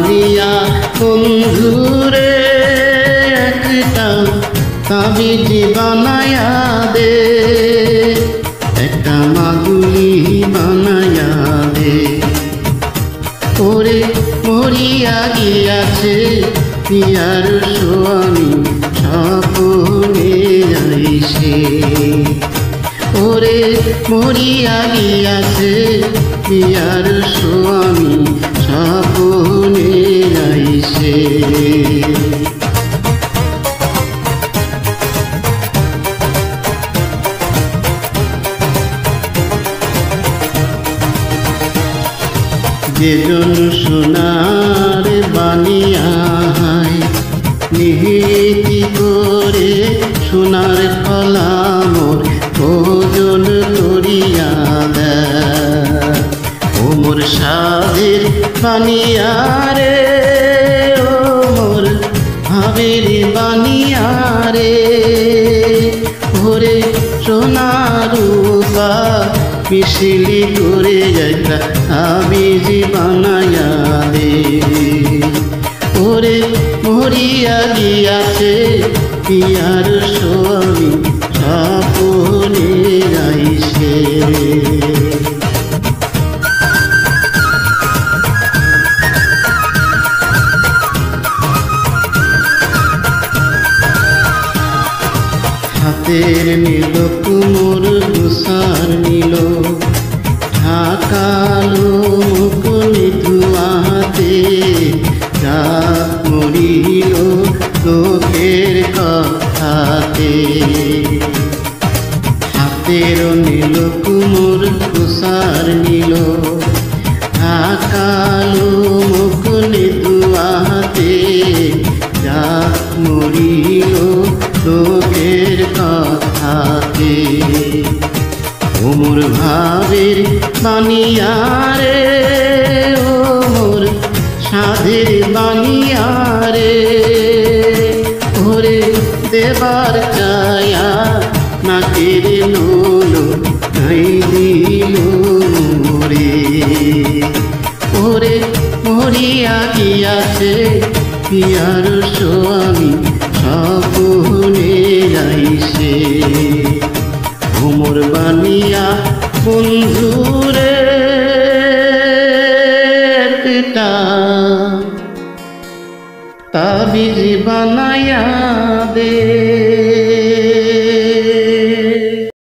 বানিয়া বন্ধুরে একটা তাবিজ বানায়া দে, একটা মাদুলি বানায়া দে। ওরে মরিয়া গিয়াছে পিয়ার স্বামী স্বপ্নে আইসে, ওরে মরিয়া গিয়াছে পিয়ার স্বামী স্বপ্নে আইসে। যেজন সোনার বানিয়া নিহিতি করে সোনার ফলামর ওজন করিয়া দেয়, ও মোর সাধের বানিয়া রে, ও মোর ভাবের বানিয়া রে। ওরে সোনার রূপা মিশিলি করে একটা তাবিজ বানায়া দে, ওরে মরিয়া গিয়াছে পিয়ার স্বামী স্বপ্নে আইসে। হাতের নীল কুমোর দুসার নীল ঢাকালো মুকুনি ধুয়াতে, যা মরিল লোকের কথাতে। হাতের নীল কুমোর তুষার নীল ঢাকালো মুকুনি ধুয়াতে, যা মরিল লোকের কথাতে। ও মোর ভাবের বানিয়া রে, ও মোর সাধের বানিয়া রে। ওরে দেবার চায়া নাকের নোলো নাই দিল মোরে, ওরে মরিয়া গিয়াছে পিয়ার স্বামী স্বপ্নে আইসে। ও মোর বানিয়া বন্ধুরে একটা তাবিজ বানায়া দে।